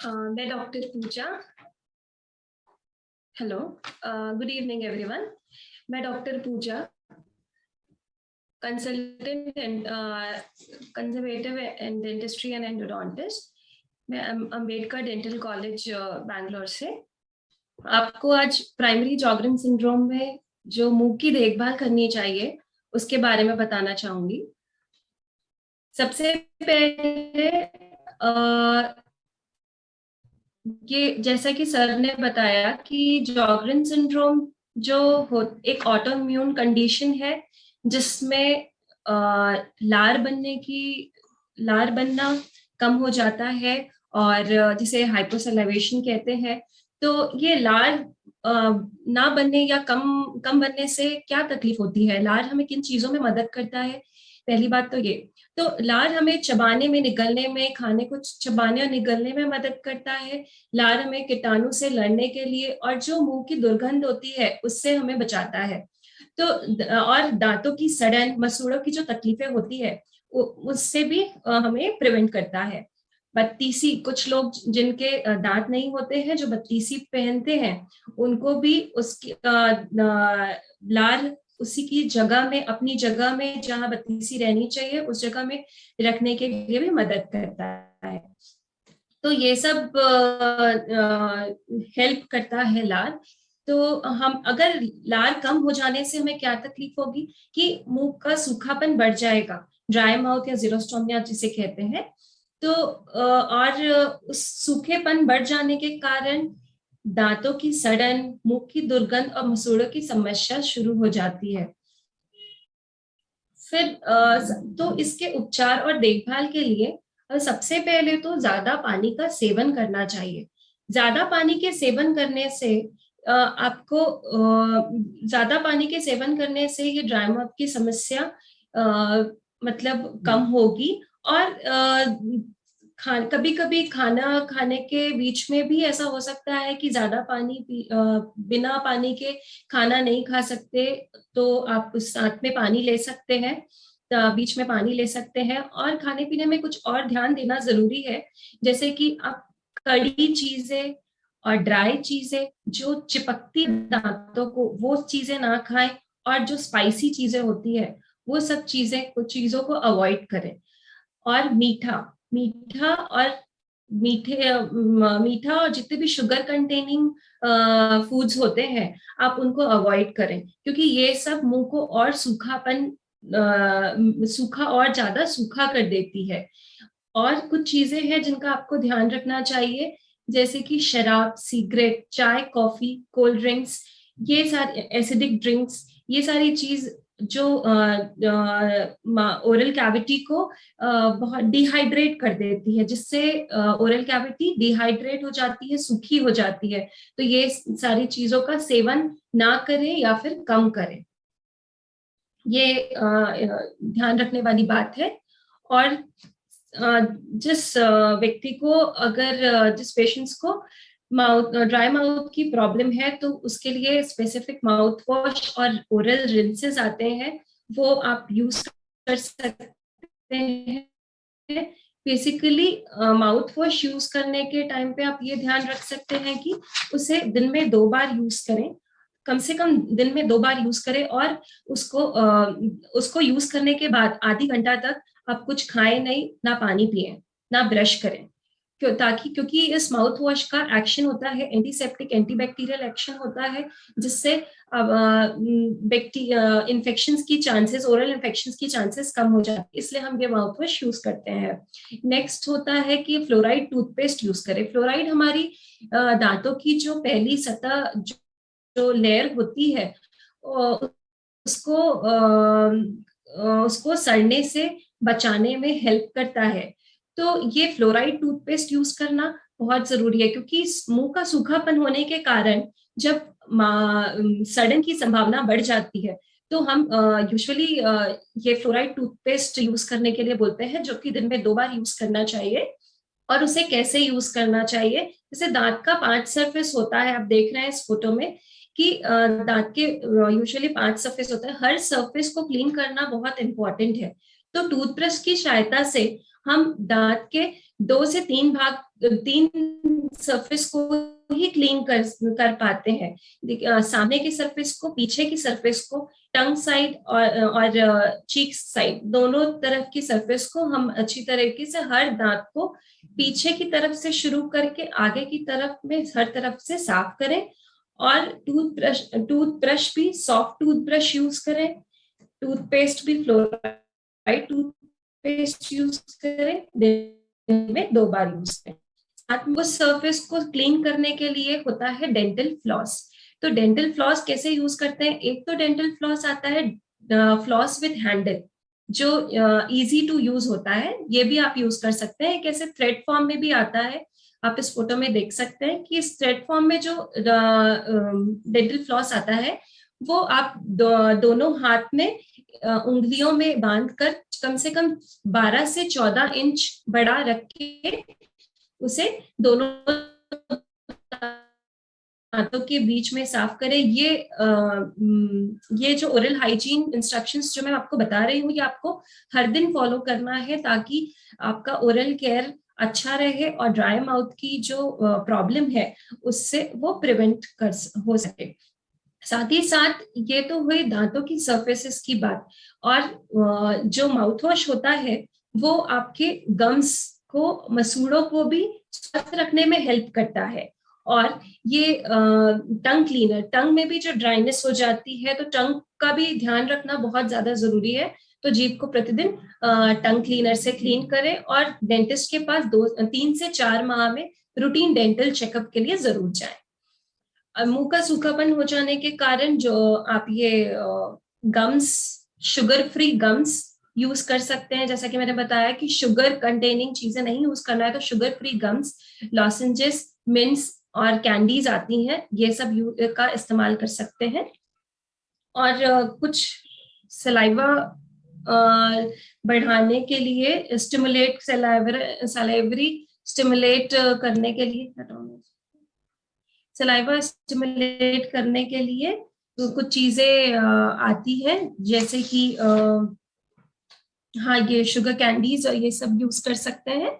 मैं doctor Pooja. Hello, good evening everyone. मैं doctor Pooja, consultant and conservative and dentistry and endodontist. मैं Ambedkar dental college Bangalore से आपको आज प्राइमरी जॉगरन सिंड्रोम में जो मुंह की देखभाल करनी चाहिए उसके बारे में बताना चाहूंगी। सबसे पहले ये जैसा कि सर ने बताया कि जॉगरन सिंड्रोम जो हो एक ऑटोइम्यून कंडीशन है जिसमें लार बनना कम हो जाता है और जिसे हाइपोसलाइवेशन कहते हैं। तो ये लार ना बनने या कम कम बनने से क्या तकलीफ होती है, लार हमें किन चीजों में मदद करता है। पहली बात तो ये, तो लार हमें चबाने में, निगलने में, खाने को चबाने और निगलने में मदद करता है। लार हमें कीटाणु से लड़ने के लिए और जो मुंह की दुर्गंध होती है उससे हमें बचाता है। तो और दांतों की सड़न, मसूड़ों की जो तकलीफें होती है उससे भी हमें प्रिवेंट करता है। बत्तीसी, कुछ लोग जिनके दांत नहीं होते हैं, जो बत्तीसी पहनते हैं, उनको भी उसकी लार उसी की जगह में, अपनी जगह में जहां बत्तीसी रहनी चाहिए उस जगह में रखने के लिए भी मदद करता है। तो ये सब हेल्प करता है लार। तो हम अगर लार कम हो जाने से हमें क्या तकलीफ होगी कि मुंह का सूखापन बढ़ जाएगा, ड्राई माउथ या जीरोस्टोमिया जिसे कहते हैं। तो और उस सूखेपन बढ़ जाने के कारण दांतों की सड़न, मुंह की दुर्गंध और मसूड़ों की समस्या शुरू हो जाती है। फिर तो इसके उपचार और देखभाल के लिए सबसे पहले तो ज्यादा पानी का सेवन करना चाहिए। ज्यादा पानी के सेवन करने से आपको ज्यादा पानी के सेवन करने से ये ड्राई माउथ की समस्या मतलब कम होगी। और कभी कभी खाना खाने के बीच में भी ऐसा हो सकता है कि ज्यादा बिना पानी के खाना नहीं खा सकते, तो आप उस साथ में पानी ले सकते हैं, बीच में पानी ले सकते हैं। और खाने पीने में कुछ और ध्यान देना जरूरी है, जैसे कि आप कड़ी चीजें और ड्राई चीजें जो चिपकती दांतों को, वो चीजें ना खाएं। और जो स्पाइसी चीजें होती है वो सब चीजें, कुछ चीजों को अवॉइड करें। और मीठा मीठा और मीठा और जितने भी शुगर कंटेनिंग फूड्स होते हैं आप उनको अवॉइड करें, क्योंकि ये सब मुंह को और सूखा और ज्यादा सूखा कर देती है। और कुछ चीजें हैं जिनका आपको ध्यान रखना चाहिए, जैसे कि शराब, सिगरेट, चाय, कॉफी, कोल्ड ड्रिंक्स, ये सारे एसिडिक ड्रिंक्स, ये सारी चीज जो ओरल कैविटी को बहुत डिहाइड्रेट कर देती है, जिससे ओरल कैविटी डिहाइड्रेट हो जाती है, सूखी हो जाती है। तो ये सारी चीजों का सेवन ना करें या फिर कम करें, ये ध्यान रखने वाली बात है। और जिस व्यक्ति को, अगर जिस पेशेंट्स को ड्राई माउथ की प्रॉब्लम है, तो उसके लिए स्पेसिफिक माउथ वॉश और ओरल रिंसेस आते हैं, वो आप यूज कर सकते हैं। बेसिकली माउथ वॉश यूज करने के टाइम पे आप ये ध्यान रख सकते हैं कि उसे दिन में 2 बार यूज करें, कम से कम दिन में 2 बार यूज करें। और उसको यूज करने के बाद आधी घंटा तक आप कुछ खाएं नहीं, ना पानी पिए, ना ब्रश करें। क्योंकि इस माउथ वॉश का एक्शन होता है एंटीसेप्टिक, एंटीबैक्टीरियल एक्शन होता है, जिससे इन्फेक्शंस की चांसेस, ओरल इन्फेक्शंस की चांसेस कम हो जाती है, इसलिए हम ये माउथ वॉश यूज करते हैं। नेक्स्ट होता है कि फ्लोराइड टूथपेस्ट यूज करें। फ्लोराइड हमारी दांतों की जो पहली सतह, जो लेयर होती है, उसको उसको सड़ने से बचाने में हेल्प करता है। तो ये फ्लोराइड टूथपेस्ट यूज करना बहुत जरूरी है, क्योंकि मुंह का सूखापन होने के कारण जब सड़न की संभावना बढ़ जाती है, तो हम यूजुअली ये फ्लोराइड टूथपेस्ट यूज करने के लिए बोलते हैं, जो कि दिन में 2 बार यूज करना चाहिए। और उसे कैसे यूज करना चाहिए, जैसे दांत का 5 सरफेस होता है, आप देख रहे हैं इस फोटो में कि दांत के यूजुअली 5 सरफेस होता है। हर सरफेस को क्लीन करना बहुत इंपॉर्टेंट है। तो टूथब्रश की सहायता से हम दांत के 2 से 3 सरफेस को ही क्लीन कर पाते हैं, सामने की सरफेस को, पीछे की सरफेस को, टंग साइड और चीक साइड, दोनों तरफ की सरफेस को हम अच्छी तरीके से हर दांत को पीछे की तरफ से शुरू करके आगे की तरफ में हर तरफ से साफ करें। और टूथब्रश भी सॉफ्ट टूथब्रश यूज करें, टूथपेस्ट भी फ्लोराइड टूथपेस्ट यूज करें, दिन में 2 बार यूज करें। साथ में उस सरफेस को क्लीन करने के लिए होता है डेंटल फ्लॉस। तो डेंटल फ्लॉस कैसे यूज करते हैं? एक तो डेंटल फ्लॉस आता है फ्लॉस विद हैंडल, जो इजी टू यूज होता है, ये भी आप यूज कर सकते हैं। कैसे थ्रेड फॉर्म में भी आता है, आप इस फोटो में देख सकते हैं कि इस थ्रेड फॉर्म में जो डेंटल फ्लॉस आता है वो आप दोनों हाथ में उंगलियों में बांधकर कम से कम 12 से 14 इंच बड़ा रख के उसे दोनों दांतों के बीच में साफ करें। ये जो ओरल हाइजीन इंस्ट्रक्शंस जो मैं आपको बता रही हूँ, ये आपको हर दिन फॉलो करना है ताकि आपका ओरल केयर अच्छा रहे और ड्राई माउथ की जो प्रॉब्लम है उससे वो प्रिवेंट हो सके। साथ ही साथ ये तो हुई दांतों की सरफेसेस की बात, और जो माउथ वॉश होता है वो आपके गम्स को, मसूड़ों को भी स्वस्थ रखने में हेल्प करता है। और ये टंग क्लीनर, टंग में भी जो ड्राइनेस हो जाती है तो टंग का भी ध्यान रखना बहुत ज्यादा जरूरी है। तो जीभ को प्रतिदिन टंग क्लीनर से क्लीन करें और डेंटिस्ट के पास 3 से 4 माह में रूटीन डेंटल चेकअप के लिए जरूर जाएं। मुंह का सूखापन हो जाने के कारण जो आप ये gums, sugar free gums use कर सकते हैं। जैसा कि मैंने बताया कि शुगर कंटेनिंग चीजें नहीं यूज करना है, तो शुगर फ्री गम्स, लॉजेंजेस, मिंट्स और कैंडीज आती हैं, ये सब का इस्तेमाल कर सकते हैं। और कुछ सलाइवा बढ़ाने के लिए, स्टिमुलेट सलाइवरी स्टिमुलेट करने के लिए, सलाइवा स्टिमुलेट करने के लिए तो कुछ चीजें आती हैं, जैसे कि हाँ, ये शुगर कैंडीज और ये सब यूज कर सकते हैं।